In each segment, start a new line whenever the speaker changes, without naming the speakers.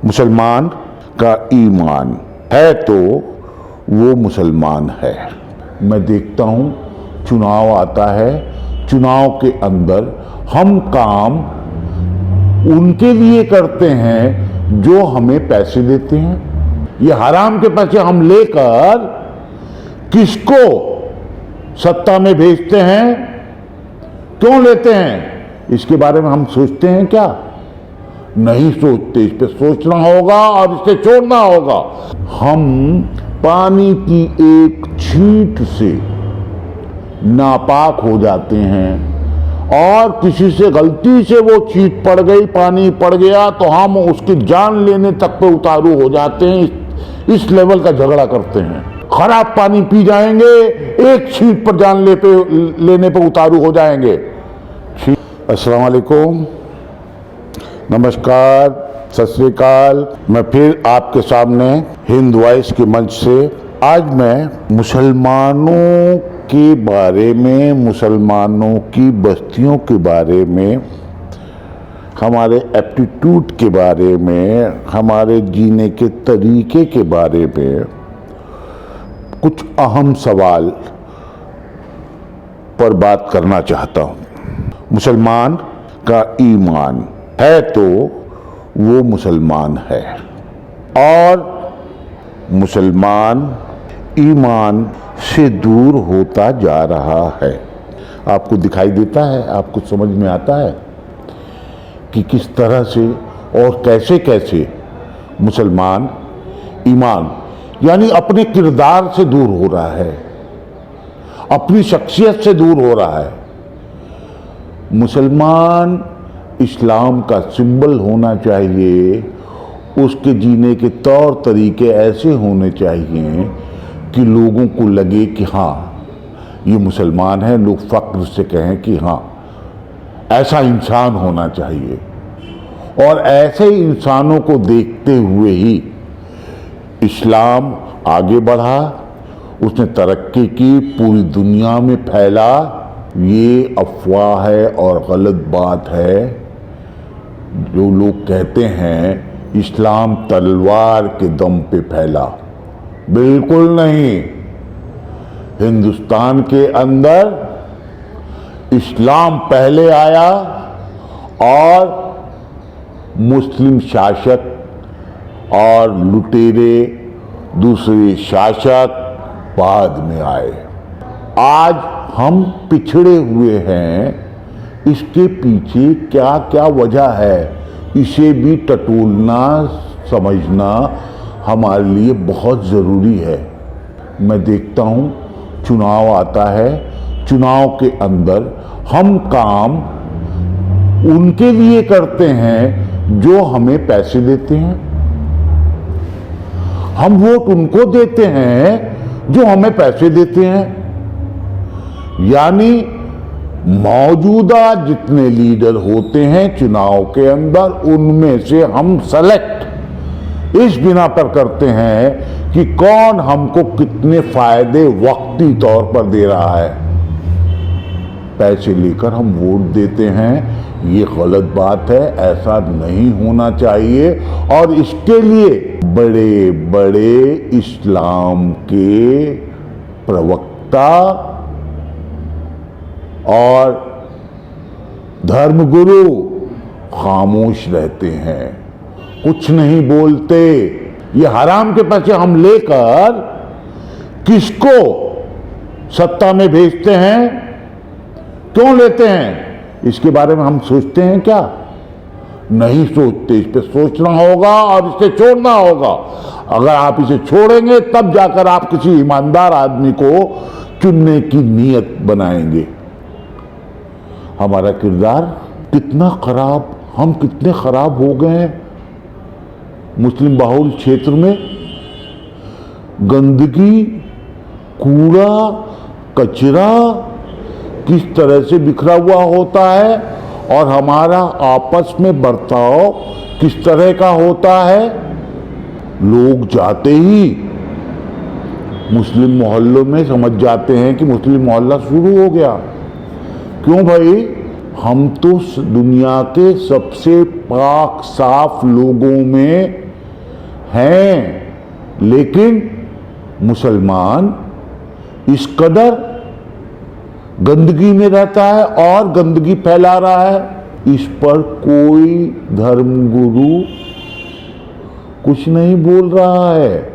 मुसलमान का ईमान है तो वो मुसलमान है। मैं देखता हूँ चुनाव आता है, चुनाव के अंदर हम काम उनके लिए करते हैं जो हमें पैसे देते हैं। ये हराम के पैसे हम लेकर किसको सत्ता में भेजते हैं, क्यों लेते हैं, इसके बारे में हम सोचते हैं क्या? नहीं सोचते। इस पे सोचना होगा और इसे छोड़ना होगा। हम पानी की एक छींट से नापाक हो जाते हैं और किसी से गलती से वो छींट पड़ गई, पानी पड़ गया तो हम उसकी जान लेने तक पे उतारू हो जाते हैं। इस लेवल का झगड़ा करते हैं। खराब पानी पी जाएंगे, एक छींट पर जान लेने पे उतारू हो जाएंगे। अस्सलाम वालेकुम, नमस्कार, सत श्री अकाल। मैं फिर आपके सामने हिंद वॉइस के मंच से आज मैं मुसलमानों के बारे में, मुसलमानों की बस्तियों के बारे में, हमारे एप्टीट्यूड के बारे में, हमारे जीने के तरीके के बारे में कुछ अहम सवाल पर बात करना चाहता हूँ। मुसलमान का ईमान है तो वो मुसलमान है और मुसलमान ईमान से दूर होता जा रहा है। आपको दिखाई देता है, आपको समझ में आता है कि किस तरह से और कैसे कैसे मुसलमान ईमान यानी अपने किरदार से दूर हो रहा है, अपनी शख्सियत से दूर हो रहा है। मुसलमान इस्लाम का सिंबल होना चाहिए, उसके जीने के तौर तरीके ऐसे होने चाहिए कि लोगों को लगे कि हाँ ये मुसलमान है, लोग फक्र से कहें कि हाँ ऐसा इंसान होना चाहिए। और ऐसे इंसानों को देखते हुए ही इस्लाम आगे बढ़ा, उसने तरक्की की, पूरी दुनिया में फैला। ये अफवाह है और गलत बात है जो लोग कहते हैं इस्लाम तलवार के दम पे फैला। बिल्कुल नहीं। हिंदुस्तान के अंदर इस्लाम पहले आया और मुस्लिम शासक और लुटेरे दूसरे शासक बाद में आए। आज हम पिछड़े हुए हैं। इसके पीछे क्या क्या वजह है, इसे भी टटोलना, समझना हमारे लिए बहुत ज़रूरी है। मैं देखता हूँ चुनाव आता है, चुनाव के अंदर हम काम उनके लिए करते हैं जो हमें पैसे देते हैं। हम वोट उनको देते हैं जो हमें पैसे देते हैं। यानी मौजूदा जितने लीडर होते हैं चुनाव के अंदर, उनमें से हम सेलेक्ट इस बिना पर करते हैं कि कौन हमको कितने फायदे वक्ती तौर पर दे रहा है। पैसे लेकर हम वोट देते हैं, ये गलत बात है, ऐसा नहीं होना चाहिए। और इसके लिए बड़े बड़े इस्लाम के प्रवक्ता और धर्मगुरु खामोश रहते हैं, कुछ नहीं बोलते। ये हराम के पैसे हम लेकर किसको सत्ता में भेजते हैं, क्यों लेते हैं, इसके बारे में हम सोचते हैं क्या? नहीं सोचते। इस पे सोचना होगा और इसे छोड़ना होगा। अगर आप इसे छोड़ेंगे तब जाकर आप किसी ईमानदार आदमी को चुनने की नीयत बनाएंगे। हमारा किरदार कितना खराब, हम कितने खराब हो गए हैं। मुस्लिम बाहुल क्षेत्र में गंदगी, कूड़ा, कचरा किस तरह से बिखरा हुआ होता है और हमारा आपस में बर्ताव किस तरह का होता है। लोग जाते ही मुस्लिम मोहल्लों में समझ जाते हैं कि मुस्लिम मोहल्ला शुरू हो गया। क्यों भाई? हम तो दुनिया के सबसे पाक साफ लोगों में हैं, लेकिन मुसलमान इस कदर गंदगी में रहता है और गंदगी फैला रहा है, इस पर कोई धर्मगुरु कुछ नहीं बोल रहा है,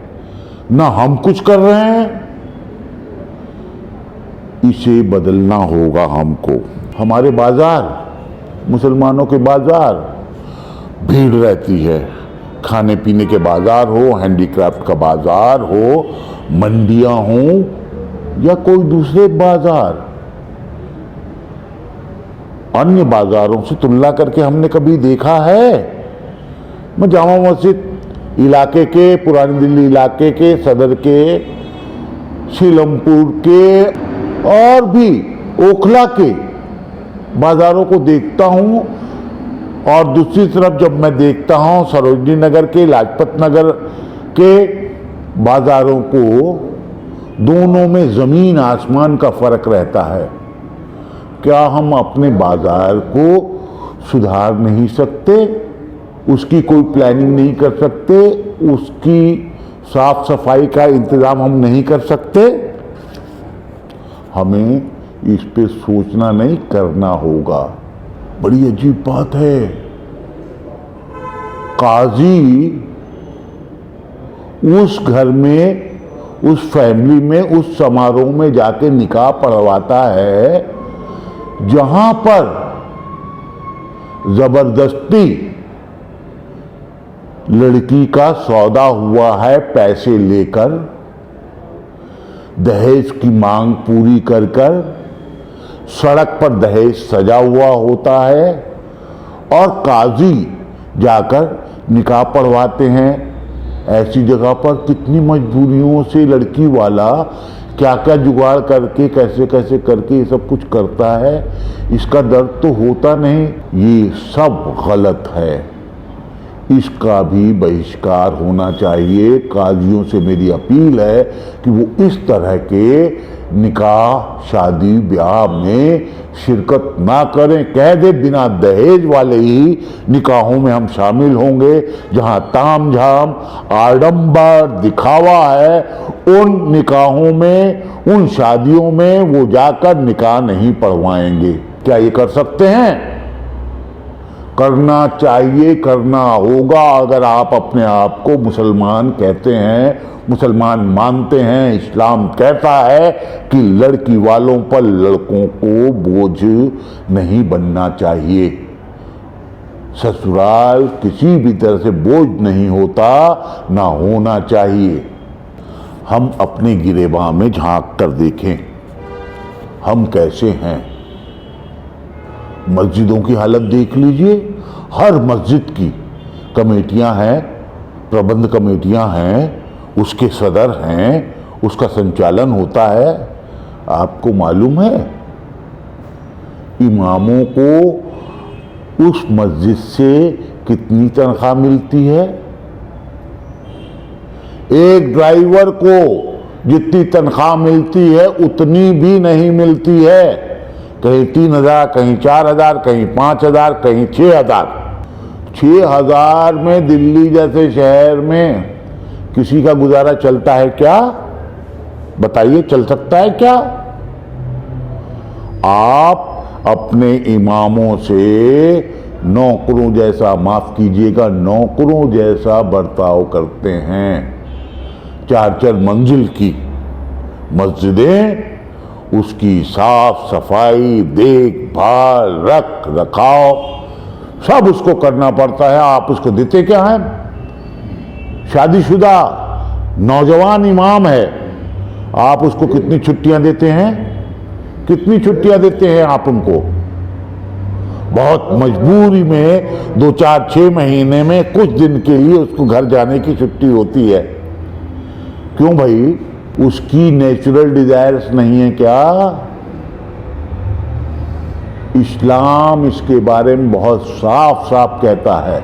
ना हम कुछ कर रहे हैं। इसे बदलना होगा हमको। हमारे बाजार, मुसलमानों के बाजार भीड़ रहती है, खाने पीने के बाजार हो, हैंडीक्राफ्ट का बाजार हो, मंडियां हो या कोई दूसरे बाजार, अन्य बाजारों से तुलना करके हमने कभी देखा है? मैं जामा मस्जिद इलाके के, पुरानी दिल्ली इलाके के, सदर के, सीलमपुर के और भी ओखला के बाजारों को देखता हूं, और दूसरी तरफ जब मैं देखता हूं सरोजनी नगर के, लाजपत नगर के बाजारों को, दोनों में जमीन आसमान का फर्क रहता है। क्या हम अपने बाजार को सुधार नहीं सकते? उसकी कोई प्लानिंग नहीं कर सकते? उसकी साफ सफाई का इंतजाम हम नहीं कर सकते? हमें इस पे सोचना नहीं, करना होगा। बड़ी अजीब बात है, काजी उस घर में, उस फैमिली में, उस समारोह में जाके निकाह पढ़वाता है जहां पर जबरदस्ती लड़की का सौदा हुआ है, पैसे लेकर, दहेज की मांग पूरी कर कर सड़क पर दहेज सजा हुआ होता है, और काजी जाकर निकाह पढ़वाते हैं। ऐसी जगह पर कितनी मजबूरियों से लड़की वाला क्या क्या जुगाड़ करके, कैसे कैसे करके ये सब कुछ करता है, इसका दर्द तो होता नहीं। ये सब गलत है, इसका भी बहिष्कार होना चाहिए। काजियों से मेरी अपील है कि वो इस तरह के निकाह, शादी, ब्याह में शिरकत ना करें। कह दे बिना दहेज वाले ही निकाहों में हम शामिल होंगे, जहां ताम झाम, आडंबर, दिखावा है, उन निकाहों में, उन शादियों में वो जाकर निकाह नहीं पढ़वाएंगे। क्या ये कर सकते हैं? करना चाहिए, करना होगा। अगर आप अपने आप को मुसलमान कहते हैं, मुसलमान मानते हैं, इस्लाम कहता है कि लड़की वालों पर लड़कों को बोझ नहीं बनना चाहिए। ससुराल किसी भी तरह से बोझ नहीं होता, ना होना चाहिए। हम अपने गिरेबान में झांक कर देखें, हम कैसे हैं। मस्जिदों की हालत देख लीजिए, हर मस्जिद की कमेटियां हैं, प्रबंध कमेटियां हैं, उसके सदर हैं, उसका संचालन होता है। आपको मालूम है इमामों को उस मस्जिद से कितनी तनख्वाह मिलती है? एक ड्राइवर को जितनी तनख्वाह मिलती है उतनी भी नहीं मिलती है। कहीं 3,000, कहीं 4,000, कहीं 5,000, कहीं 6,000। 6,000 में दिल्ली जैसे शहर में किसी का गुजारा चलता है क्या? बताइए, चल सकता है क्या? आप अपने इमामों से नौकरों जैसा, माफ कीजिएगा, नौकरों जैसा बर्ताव करते हैं। 4-4 मंजिल की मस्जिदें, उसकी साफ सफाई, देखभाल, रख रखाव सब उसको करना पड़ता है। आप उसको देते क्या हैं? शादीशुदा नौजवान इमाम है, आप उसको कितनी छुट्टियां देते हैं? कितनी छुट्टियां देते हैं आप उनको? बहुत मजबूरी में 2-4-6 महीने में कुछ दिन के लिए उसको घर जाने की छुट्टी होती है। क्यों भाई? उसकी नेचुरल डिजायर्स नहीं है क्या? इस्लाम इसके बारे में बहुत साफ साफ कहता है,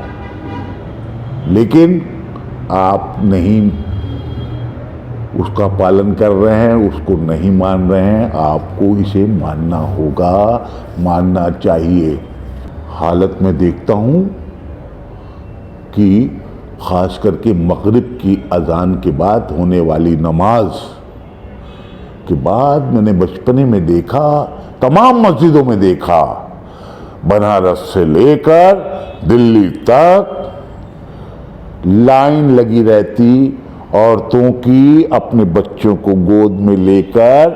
लेकिन आप नहीं उसका पालन कर रहे हैं, उसको नहीं मान रहे हैं। आपको इसे मानना होगा, मानना चाहिए। हालत में देखता हूं कि ख़ास करके मगरिब की अजान के बाद होने वाली नमाज के बाद मैंने बचपने में देखा, तमाम मस्जिदों में देखा, बनारस से लेकर दिल्ली तक लाइन लगी रहती औरतों की अपने बच्चों को गोद में लेकर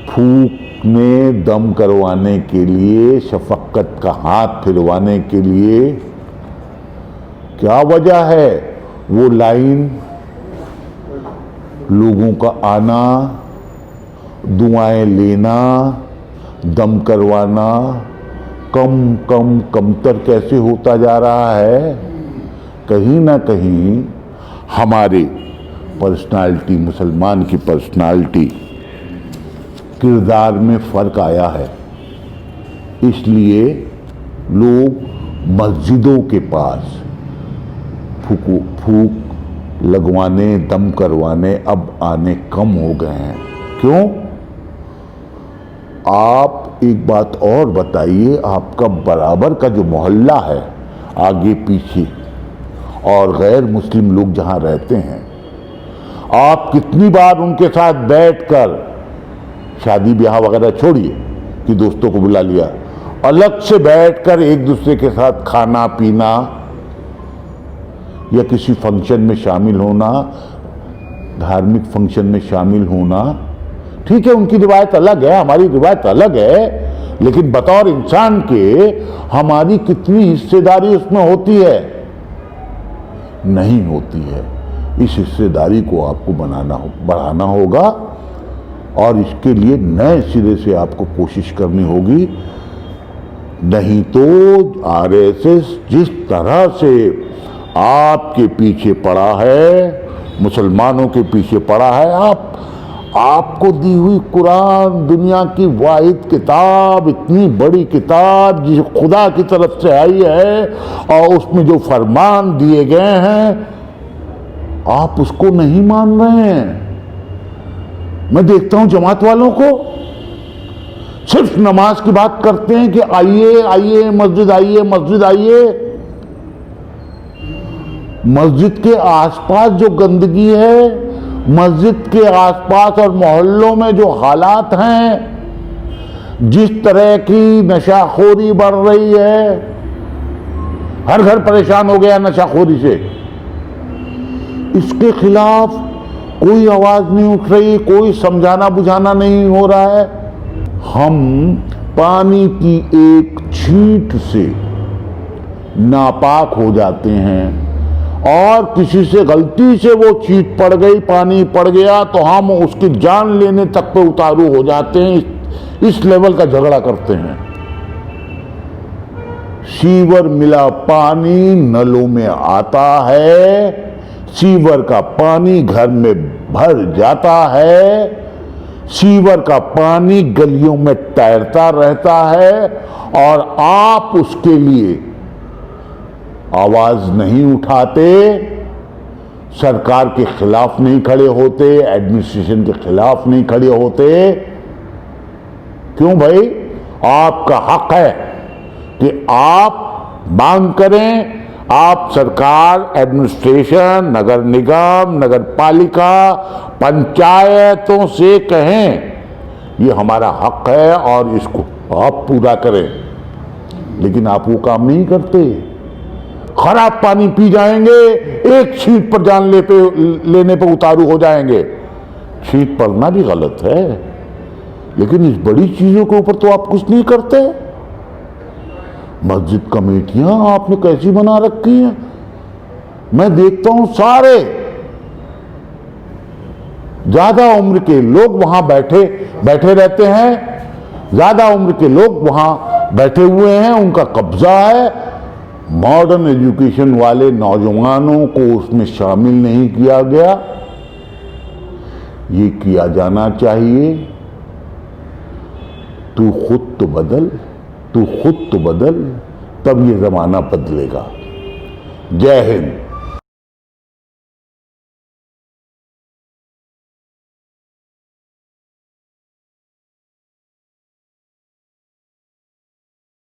फूंक में दम करवाने के लिए, शफकत का हाथ फिरवाने के लिए। क्या वजह है? वो लाइन, लोगों का आना, दुआएं लेना, दम करवाना कमतर कैसे होता जा रहा है। कहीं ना कहीं हमारे पर्सनालिटी, मुसलमान की पर्सनालिटी, किरदार में फ़र्क आया है। इसलिए लोग मस्जिदों के पास फूक लगवाने, दम करवाने अब आने कम हो गए हैं। क्यों? आप एक बात और बताइए, आपका बराबर का जो मोहल्ला है, आगे पीछे और गैर मुस्लिम लोग जहां रहते हैं, आप कितनी बार उनके साथ बैठकर, शादी ब्याह वगैरह छोड़िए कि दोस्तों को बुला लिया, अलग से बैठकर एक दूसरे के साथ खाना पीना या किसी फंक्शन में शामिल होना, धार्मिक फंक्शन में शामिल होना, ठीक है, उनकी रिवायत अलग है, हमारी रिवायत अलग है, लेकिन बतौर इंसान के हमारी कितनी हिस्सेदारी उसमें होती है? नहीं होती है। इस हिस्सेदारी को आपको बढ़ाना होगा और इसके लिए नए सिरे से आपको कोशिश करनी होगी। नहीं तो आरएसएस जिस तरह से आपके पीछे पड़ा है, मुसलमानों के पीछे पड़ा है, आपको दी हुई कुरान दुनिया की वाहिद किताब, इतनी बड़ी किताब जिसे खुदा की तरफ से आई है और उसमें जो फरमान दिए गए हैं, आप उसको नहीं मान रहे हैं। मैं देखता हूं जमात वालों को सिर्फ नमाज की बात करते हैं कि आइए आइए मस्जिद आइए, मस्जिद आइए। मस्जिद के आसपास जो गंदगी है, मस्जिद के आसपास और मोहल्लों में जो हालात हैं, जिस तरह की नशाखोरी बढ़ रही है, हर घर परेशान हो गया नशाखोरी से, इसके खिलाफ कोई आवाज नहीं उठ रही, कोई समझाना बुझाना नहीं हो रहा है। हम पानी की एक छींट से नापाक हो जाते हैं और किसी से गलती से वो छींट पड़ गई, पानी पड़ गया, तो हम उसकी जान लेने तक पे उतारू हो जाते हैं। इस लेवल का झगड़ा करते हैं। सीवर मिला पानी नलों में आता है, सीवर का पानी घर में भर जाता है, सीवर का पानी गलियों में तैरता रहता है और आप उसके लिए आवाज नहीं उठाते, सरकार के खिलाफ नहीं खड़े होते, एडमिनिस्ट्रेशन के खिलाफ नहीं खड़े होते। क्यों भाई? आपका हक है कि आप मांग करें, आप सरकार, एडमिनिस्ट्रेशन, नगर निगम, नगर पालिका, पंचायतों से कहें ये हमारा हक है और इसको आप पूरा करें। लेकिन आप वो काम नहीं करते। खराब पानी पी जाएंगे, एक छींट पर जान लेने पे उतारू हो जाएंगे। छींट पड़ना भी गलत है, लेकिन इस बड़ी चीजों के ऊपर तो आप कुछ नहीं करते। मस्जिद कमेटियां आपने कैसी बना रखी हैं? मैं देखता हूं सारे ज्यादा उम्र के लोग वहां बैठे रहते हैं, ज्यादा उम्र के लोग वहां बैठे हुए हैं, उनका कब्जा है। मॉडर्न एजुकेशन वाले नौजवानों को उसमें शामिल नहीं किया गया। ये किया जाना चाहिए। तू खुद तो बदल, तू खुद तो बदल, तब ये जमाना बदलेगा। जय हिंद।